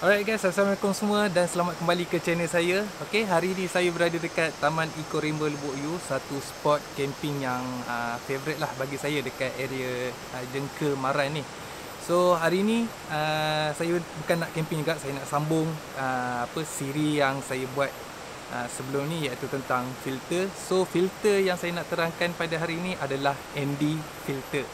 Alright guys, Assalamualaikum semua dan selamat kembali ke channel saya. Okay, hari ini saya berada dekat Taman Eco Rainbow Lubuk U, satu spot camping yang favourite lah bagi saya dekat area Jengka Maran ni. So hari ni saya bukan nak camping juga, saya nak sambung siri yang saya buat sebelum ni, iaitu tentang filter. So filter yang saya nak terangkan pada hari ini adalah ND filter.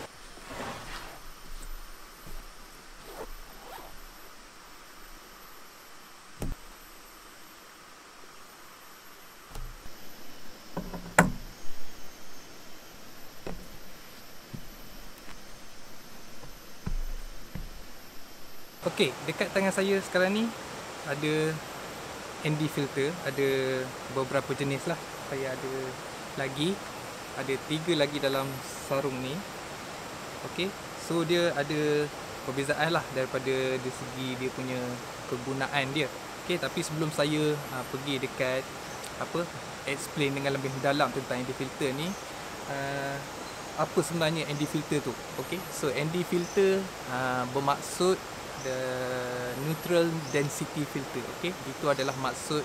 Okey, dekat tangan saya sekarang ni ada ND filter, ada beberapa jenis lah. Saya ada 3 lagi dalam sarung ni. Okey, so dia ada perbezaan lah daripada dari segi dia punya kegunaan dia. Okey, tapi sebelum saya pergi dekat explain dengan lebih dalam tentang ND filter ni, apa sebenarnya ND filter tu? Okey, so ND filter bermaksud the neutral density filter. Okey, itu adalah maksud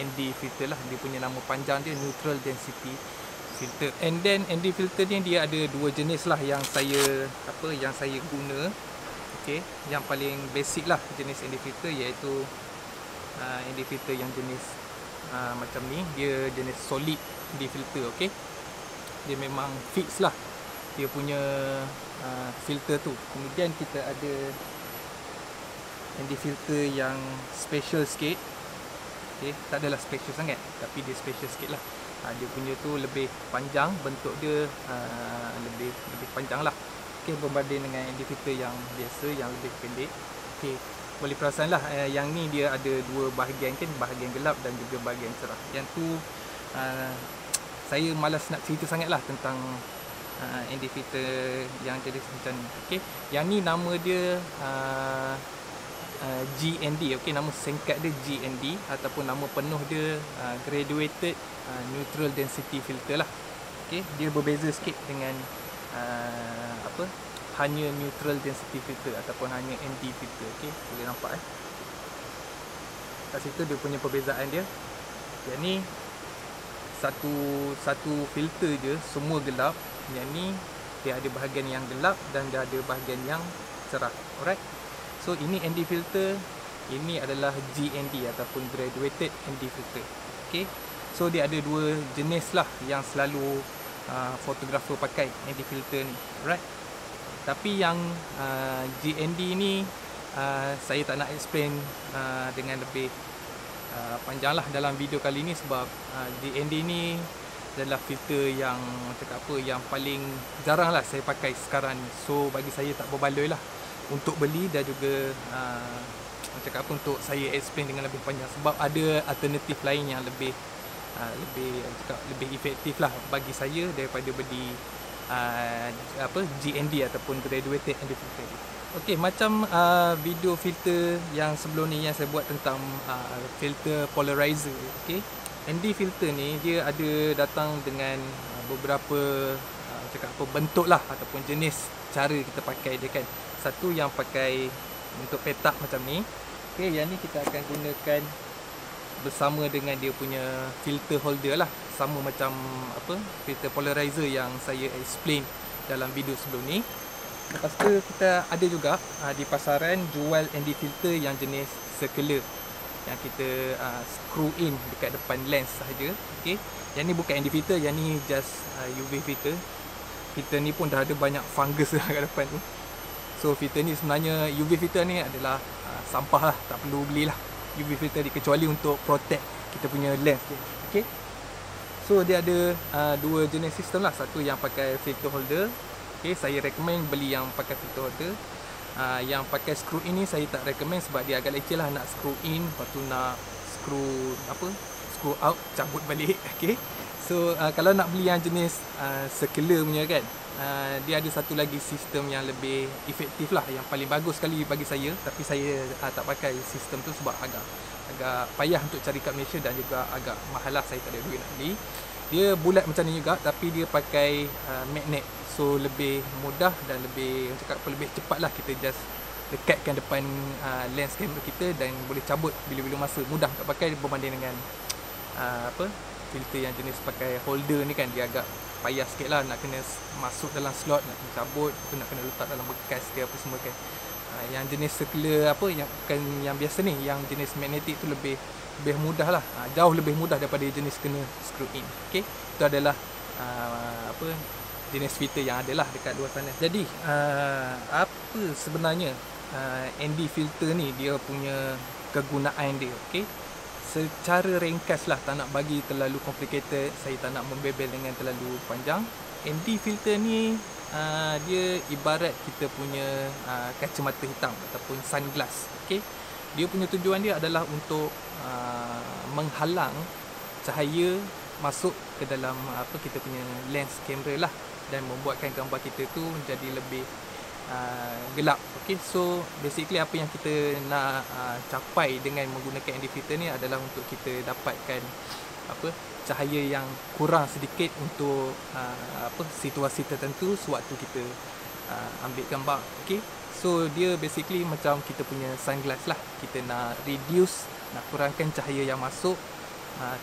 ND filter lah. Dia punya nama panjang dia neutral density filter. And then ND filter ni dia ada 2 jenis lah yang saya guna. Okey, yang paling basic lah jenis ND filter, iaitu ND filter yang jenis macam ni, dia jenis solid ND filter. Okey, dia memang fix lah dia punya filter tu. Kemudian kita ada ND filter yang special sikit. Okay, tak adalah special sangat, tapi dia special sikit lah. Dia punya tu lebih panjang, bentuk dia lebih panjang lah. Okay, berbanding dengan ND filter yang biasa yang lebih pendek. Okay, boleh perasan lah, yang ni dia ada 2 bahagian kan, bahagian gelap dan juga bahagian cerah. Yang tu saya malas nak cerita sangat lah tentang ND filter yang jenis macam ni. Okay, yang ni nama dia GND. Okey, nama singkat dia GND ataupun nama penuh dia Graduated Neutral Density Filter lah. Okey, dia berbeza sikit dengan hanya Neutral Density Filter ataupun hanya ND filter. Okey, boleh nampak kat situ dia punya perbezaan dia. Yang ni satu filter je, semua gelap. Yang ni dia ada bahagian yang gelap dan dia ada bahagian yang cerah. Alright, so ini ND filter, ini adalah GND ataupun Graduated ND filter. Okay, so dia ada 2 jenis lah yang selalu fotografer pakai, ND filter ni. Alright, tapi yang GND ni saya tak nak explain dengan lebih panjang lah dalam video kali ni, sebab GND ni adalah filter yang yang paling jarang lah saya pakai sekarang ni. So bagi saya tak berbaloi lah untuk beli dan juga untuk saya explain dengan lebih panjang, sebab ada alternatif lain yang lebih efektif lah bagi saya daripada beli GND ataupun Graduated ND filter. Okey, macam video filter yang sebelum ni yang saya buat tentang filter polarizer. Okey, ND filter ni dia ada datang dengan beberapa bentuk lah ataupun jenis cara kita pakai dia kan. Satu yang pakai bentuk petak macam ni. Okey, yang ni kita akan gunakan bersama dengan dia punya filter holder lah, sama macam filter polarizer yang saya explain dalam video sebelum ni. Lepas tu kita ada juga di pasaran jual ND filter yang jenis circular, yang kita screw in dekat depan lens sahaja. Okey, yang ni bukan ND filter, yang ni just UV filter. Filter ni pun dah ada banyak fungus lah kat depan tu. So filter ni sebenarnya, UV filter ni adalah sampah lah, tak perlu belilah UV filter ni, kecuali untuk protect kita punya lens je. Okay, so dia ada 2 jenis sistem lah. Satu yang pakai filter holder. Okay, saya recommend beli yang pakai filter holder. Yang pakai screw in ni saya tak recommend, sebab dia agak leceh lah nak screw in, lepas tu nak screw out, cabut balik. Okay, so kalau nak beli yang jenis circular punya kan, dia ada satu lagi sistem yang lebih efektif lah, yang paling bagus sekali bagi saya. Tapi saya tak pakai sistem tu sebab agak payah untuk cari kat Malaysia dan juga agak mahal lah, saya tak ada duit nak beli. Dia bulat macam ni juga, tapi dia pakai magnet. So lebih mudah dan lebih lebih cepat lah, kita just dekatkan depan lens kamera kita dan boleh cabut bila-bila masa, mudah nak pakai berbanding dengan filter yang jenis pakai holder ni kan, dia agak payah sikit lah, nak kena masuk dalam slot, nak kena cabut, nak kena letak dalam bekas ke apa semua kan. Yang jenis circular yang bukan yang biasa ni, yang jenis magnetic tu lebih mudah lah, jauh lebih mudah daripada jenis kena screw in. Okay, itu adalah jenis filter yang ada lah dekat luar sana. Jadi apa sebenarnya ND filter ni, dia punya kegunaan dia. Okay, secara ringkas lah, tak nak bagi terlalu complicated, saya tak nak membebel dengan terlalu panjang. ND filter ni dia ibarat kita punya kacamata hitam ataupun sunglass. Okay, dia punya tujuan dia adalah untuk menghalang cahaya masuk ke dalam kita punya lens kamera lah, dan membuatkan gambar kita tu menjadi lebih gelap. Okay, so basically apa yang kita nak capai dengan menggunakan ND filter ni adalah untuk kita dapatkan cahaya yang kurang sedikit untuk situasi tertentu sewaktu kita ambil gambar. Okay, so dia basically macam kita punya sunglass lah, kita nak reduce, nak kurangkan cahaya yang masuk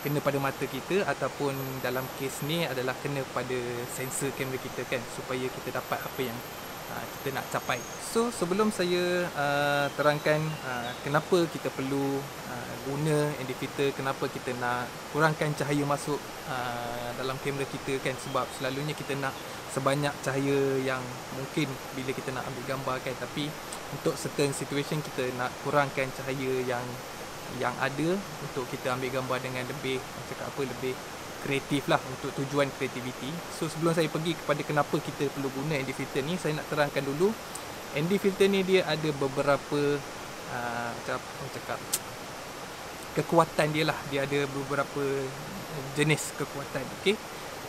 kena pada mata kita, ataupun dalam kes ni adalah kena pada sensor kamera kita kan, supaya kita dapat apa yang kita nak capai. So sebelum saya terangkan kenapa kita perlu guna ND filter, kenapa kita nak kurangkan cahaya masuk dalam kamera kita kan, sebab selalunya kita nak sebanyak cahaya yang mungkin bila kita nak ambil gambar kan, tapi untuk certain situation kita nak kurangkan cahaya yang ada untuk kita ambil gambar dengan lebih lebih kreatif lah, untuk tujuan kreativiti. So sebelum saya pergi kepada kenapa kita perlu guna ND filter ni, saya nak terangkan dulu ND filter ni dia ada beberapa kekuatan dia lah, dia ada beberapa jenis kekuatan. Okay,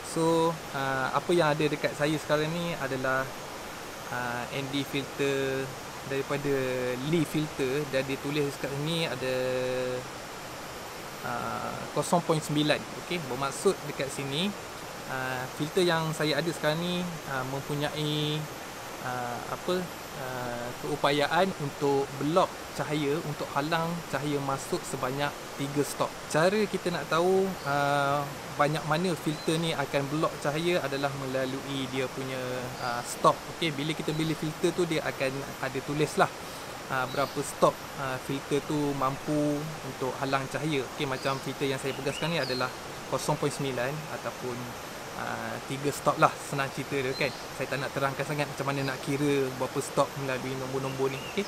so apa yang ada dekat saya sekarang ni adalah ND filter daripada Lee filter, dan dia tulis kat sini ada 0.9. Okay, bermaksud dekat sini filter yang saya ada sekarang ni mempunyai keupayaan untuk block cahaya, untuk halang cahaya masuk sebanyak 3 stop. Cara kita nak tahu banyak mana filter ni akan block cahaya adalah melalui dia punya stop. Okay, bila kita beli filter tu, dia akan ada tulis lah berapa stop filter tu mampu untuk halang cahaya. Okay, macam filter yang saya pegang sekarang ni adalah 0.9 ataupun 3 stop lah, senang cerita dia kan. Saya tak nak terangkan sangat macam mana nak kira berapa stop melalui nombor-nombor ni. Okay,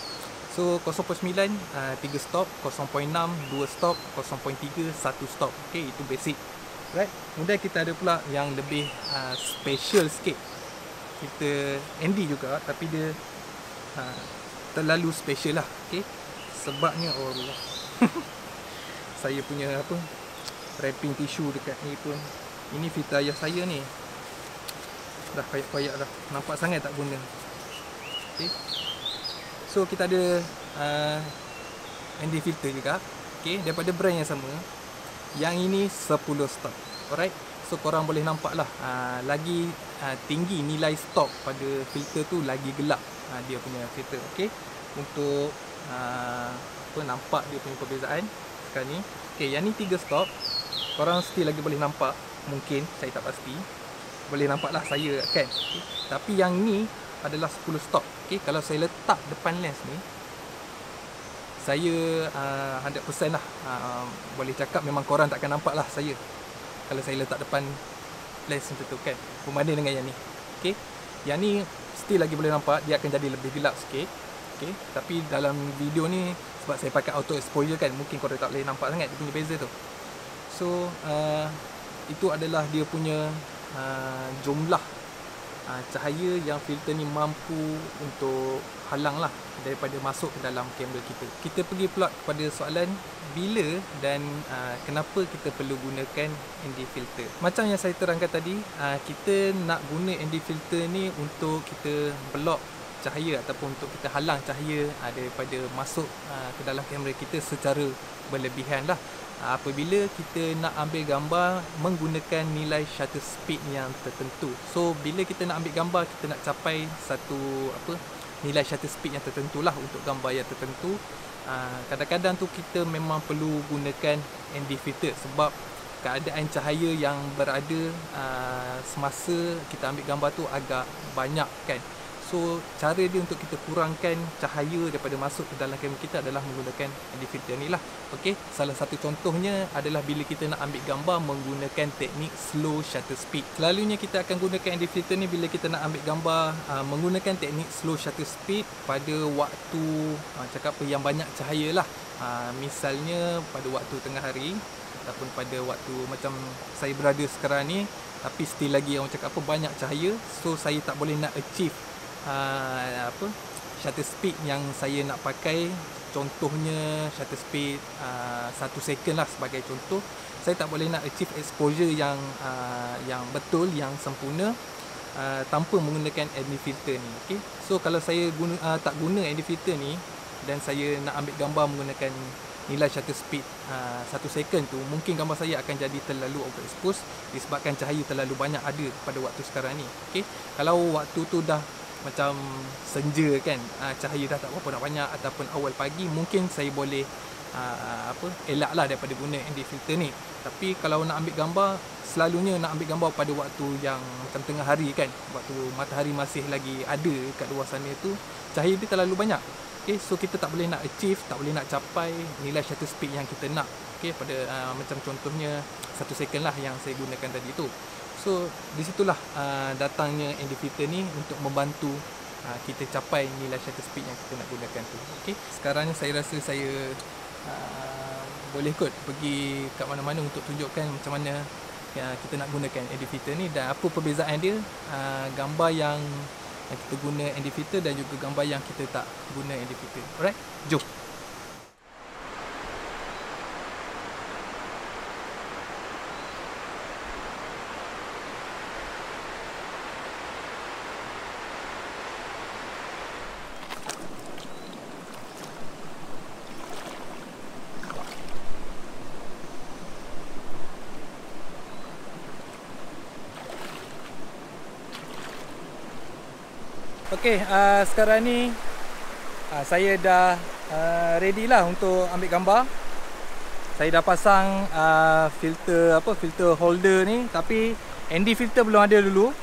so 0.9 3 stop, 0.6 2 stop, 0.3 1 stop. Okay, itu basic. Right, kemudian kita ada pula yang lebih special sikit, filter ND juga, tapi dia terlalu special lah. Okay, sebabnya Allah saya punya wrapping tisu dekat ni pun, ini filter ayah saya ni dah payak-payak dah, nampak sangat tak guna. Okay, so kita ada ND filter juga. Okay, daripada brand yang sama, yang ini 10 stop. Alright, so korang boleh nampak lah, lagi tinggi nilai stop pada filter tu, lagi gelap dia punya filter. Okay, untuk nampak dia punya perbezaan sekarang ni. Okay, yang ni 3 stop, korang still lagi boleh nampak, mungkin saya tak pasti, boleh nampak lah saya kan. Okay, tapi yang ni adalah 10 stop. Okay, kalau saya letak depan lens ni, saya 100% lah boleh cakap memang korang takkan nampak lah saya kalau saya letak depan lens macam tu kan, berbanding dengan yang ni. Okay, yang ni still lagi boleh nampak, dia akan jadi lebih gelap sikit. Okay, tapi dalam video ni sebab saya pakai auto exposure kan, mungkin korang tak boleh nampak sangat dia punya beza tu. So itu adalah dia punya jumlah cahaya yang filter ni mampu untuk halang lah daripada masuk ke dalam kamera kita. Kita pergi pula kepada soalan bila dan kenapa kita perlu gunakan ND filter. Macam yang saya terangkan tadi, kita nak guna ND filter ni untuk kita block cahaya ataupun untuk kita halang cahaya daripada masuk ke dalam kamera kita secara berlebihan lah. Apabila kita nak ambil gambar menggunakan nilai shutter speed yang tertentu. So bila kita nak ambil gambar, kita nak capai satu nilai shutter speed yang tertentu lah untuk gambar yang tertentu. Kadang-kadang tu kita memang perlu gunakan ND filter sebab keadaan cahaya yang berada semasa kita ambil gambar tu agak banyak kan. So cara dia untuk kita kurangkan cahaya daripada masuk ke dalam kamera kita adalah menggunakan ND filter ni lah. Okey, salah satu contohnya adalah bila kita nak ambil gambar menggunakan teknik slow shutter speed. Selalunya kita akan gunakan ND filter ni bila kita nak ambil gambar menggunakan teknik slow shutter speed pada waktu cakap apa yang banyak cahaya lah. Misalnya pada waktu tengah hari ataupun pada waktu macam saya berada sekarang ni, tapi still lagi orang cakap apa banyak cahaya, so saya tak boleh nak achieve shutter speed yang saya nak pakai. Contohnya shutter speed 1 second lah sebagai contoh. Saya tak boleh nak achieve exposure yang betul, yang sempurna tanpa menggunakan ND filter ni. Okay? So kalau saya tak guna ND filter ni dan saya nak ambil gambar menggunakan nilai shutter speed 1 second tu, mungkin gambar saya akan jadi terlalu overexpose disebabkan cahaya terlalu banyak ada pada waktu sekarang ni. Okay? Kalau waktu tu dah macam senja kan, cahaya dah tak berapa nak banyak ataupun awal pagi, mungkin saya boleh elak lah daripada guna ND filter ni. Tapi kalau nak ambil gambar, selalunya nak ambil gambar pada waktu yang macam tengah hari kan, waktu matahari masih lagi ada kat luar sana tu, cahaya dia terlalu banyak. Okay, so kita tak boleh nak achieve, tak boleh nak capai nilai shutter speed yang kita nak. Okay, pada macam contohnya 1 second lah yang saya gunakan tadi tu. So di situlah datangnya ND filter ni untuk membantu kita capai nilai shutter speed yang kita nak gunakan tu. Okay, sekarang ni saya rasa saya boleh kot pergi kat mana-mana untuk tunjukkan macam mana kita nak gunakan ND filter ni dan apa perbezaan dia gambar yang kita guna ND filter dan juga gambar yang kita tak guna ND filter. Alright, jom. Okey, sekarang ni saya dah ready lah untuk ambil gambar. Saya dah pasang filter holder ni, tapi ND filter belum ada dulu.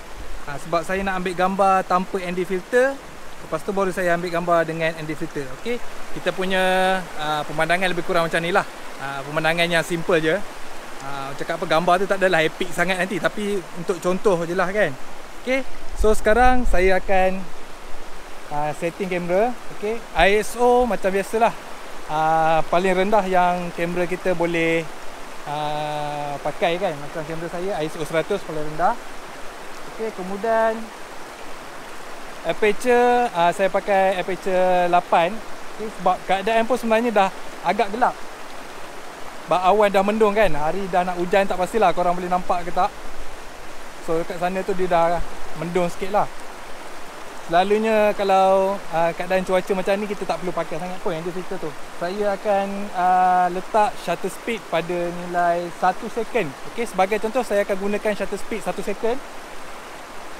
Sebab saya nak ambil gambar tanpa ND filter, lepas tu baru saya ambil gambar dengan ND filter. Okey, kita punya pemandangan lebih kurang macam ni lah. Pemandangan yang simple je. Cakap apa, gambar tu tak adalah epic sangat nanti, tapi untuk contoh je lah kan. Okey, so sekarang saya akan setting kamera. Okey, ISO macam biasalah, paling rendah yang kamera kita boleh pakai kan. Macam kamera saya ISO 100 paling rendah. Okey, kemudian aperture saya pakai aperture 8. Okay, sebab keadaan pun sebenarnya dah agak gelap. Sebab awan dah mendung kan, hari dah nak hujan tak pastilah korang boleh nampak ke tak. So dekat sana tu dia dah mendung sikit lah. Selalunya kalau keadaan cuaca macam ni, kita tak perlu pakai sangat pun ND filter tu. Saya akan letak shutter speed pada nilai 1 second. Okay, sebagai contoh saya akan gunakan shutter speed 1 second.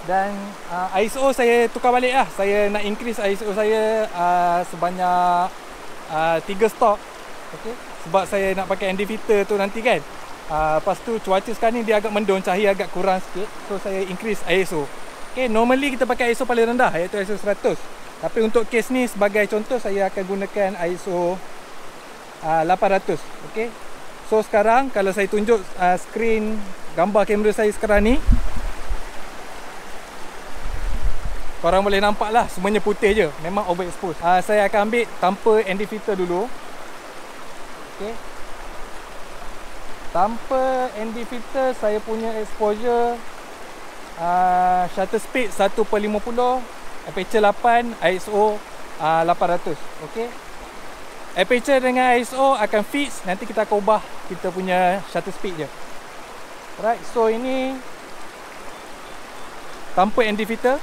Dan ISO saya tukar balik lah. Saya nak increase ISO saya sebanyak 3 stop. Okay, sebab saya nak pakai ND filter tu nanti kan. Lepas tu cuaca sekarang ni dia agak mendung, cahaya agak kurang sikit. So saya increase ISO. Okay, normally kita pakai ISO paling rendah, iaitu ISO 100. Tapi untuk case ni sebagai contoh saya akan gunakan ISO 800. Okay, so sekarang kalau saya tunjuk skrin gambar kamera saya sekarang ni, korang boleh nampak lah semuanya putih je, memang overexpose. Saya akan ambil tanpa ND filter dulu. Okay, tanpa ND filter saya punya exposure shutter speed 1/50, aperture 8, ISO 800. Okay, aperture dengan ISO akan fix, nanti kita akan ubah kita punya shutter speed je. Alright, so ini tanpa ND filter.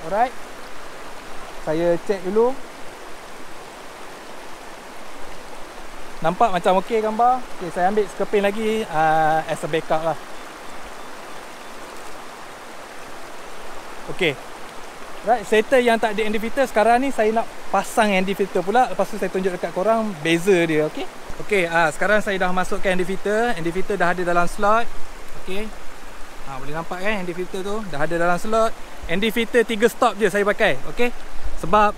Alright, saya check dulu. Nampak macam okey gambar. Okay, saya ambil skepin lagi as a backup lah. Okay. Right, settle yang tak ada ND filter. Sekarang ni saya nak pasang ND filter pula. Lepas tu saya tunjuk dekat korang beza dia. Okay. Okay, sekarang saya dah masukkan ND filter. ND filter dah ada dalam slot. Okay. Boleh nampak kan ND filter tu dah ada dalam slot. ND filter 3 stop je saya pakai. Okay. Sebab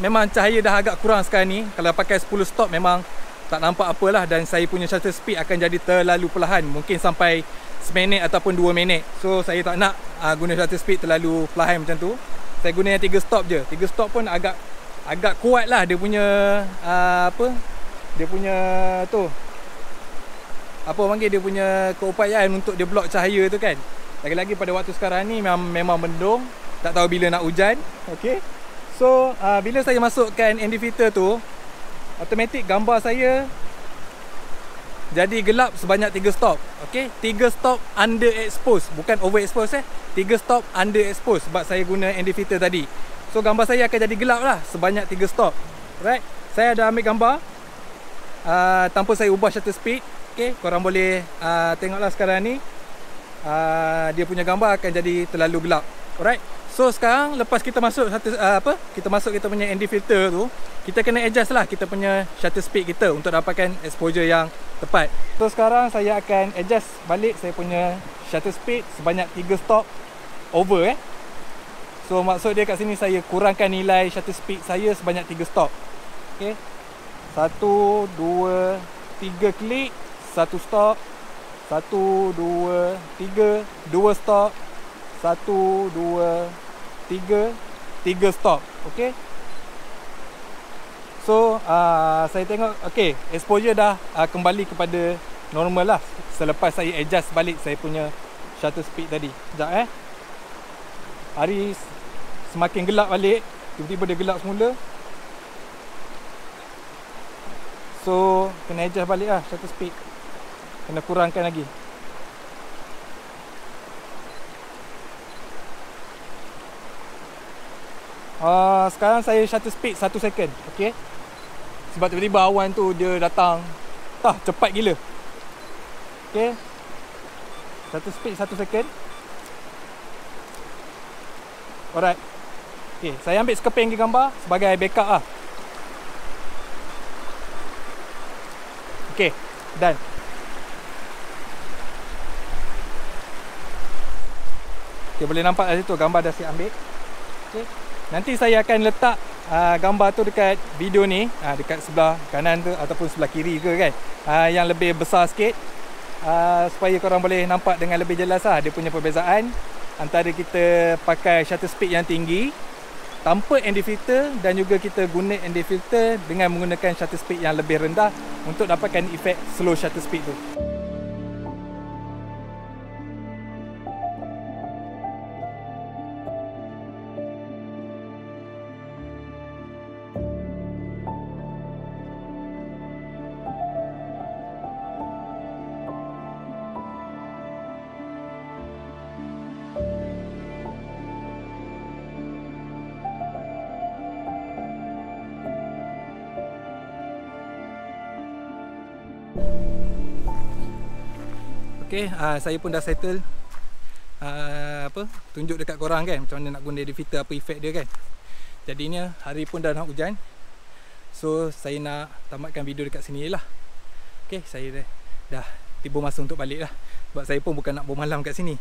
memang cahaya dah agak kurang sekarang ni. Kalau pakai 10 stop memang tak nampak apalah. Dan saya punya shutter speed akan jadi terlalu perlahan. Mungkin sampai seminit ataupun 2 minit. So saya tak nak guna shutter speed terlalu perlahan macam tu. Saya guna yang 3 stop je. 3 stop pun agak kuat lah dia punya dia punya tu dia punya keupayaan untuk dia block cahaya tu kan. Lagi-lagi pada waktu sekarang ni memang mendung, tak tahu bila nak hujan. Okay. So bila saya masukkan ND filter tu, automatik gambar saya jadi gelap sebanyak 3 stop. Okay. 3 stop underexpose, bukan overexpose 3 stop underexpose sebab saya guna ND filter tadi. So gambar saya akan jadi gelap lah sebanyak 3 stop. Right. Saya dah ambil gambar tanpa saya ubah shutter speed. Okay. Korang boleh tengoklah sekarang ni dia punya gambar akan jadi terlalu gelap. Alright. So sekarang lepas kita masuk kita punya ND filter tu, kita kena adjust lah kita punya shutter speed kita untuk dapatkan exposure yang tepat. So sekarang saya akan adjust balik saya punya shutter speed sebanyak 3 stop over. So maksud dia kat sini saya kurangkan nilai shutter speed saya sebanyak 3 stop. Okay. 1, 2, 3 klik, 1 stop, 1, 2, 3, 2 stop, 1, 2, 3, 3 stop. Okay. So saya tengok okay, exposure dah kembali kepada normal lah selepas saya adjust balik saya punya shutter speed tadi. Sekejap hari semakin gelap balik, tiba-tiba dia gelap semula. So kena adjust balik lah shutter speed, kena kurangkan lagi. Sekarang saya shutter speed 1 second. Okay. Sebab tiba-tiba awan tu dia datang cepat gila. Okay. Shutter speed 1 second. Alright. Okay, saya ambil sekeping gambar sebagai backup lah. Okay, done. Okay, boleh nampak dari situ gambar dah siap ambil. Okay. Nanti saya akan letak gambar tu dekat video ni, dekat sebelah kanan tu ataupun sebelah kiri ke kan, yang lebih besar sikit, supaya korang boleh nampak dengan lebih jelas lah dia punya perbezaan antara kita pakai shutter speed yang tinggi tanpa ND filter dan juga kita guna ND filter dengan menggunakan shutter speed yang lebih rendah untuk dapatkan efek slow shutter speed tu. Okay, saya pun dah settle tunjuk dekat korang kan macam mana nak guna ND filter, apa efek dia kan. Jadinya hari pun dah nak hujan. So saya nak tamatkan video dekat sini lah. Okay, saya dah tiba masa untuk balik lah. Sebab saya pun bukan nak bermalam kat sini.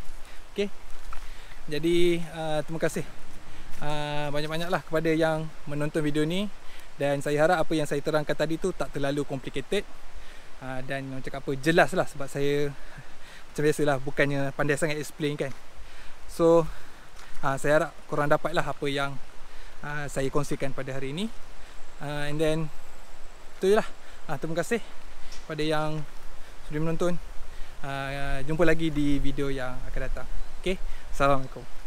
Okay. Jadi terima kasih banyak-banyak lah kepada yang menonton video ni. Dan saya harap apa yang saya terangkan tadi tu tak terlalu complicated, dan orang cakap apa, jelas lah. Sebab saya macam biasalah bukannya pandai sangat explain kan. So saya harap korang dapat lah apa yang saya kongsikan pada hari ini. And then itu je lah. Terima kasih pada yang sudah menonton. Jumpa lagi di video yang akan datang. Okay, Assalamualaikum.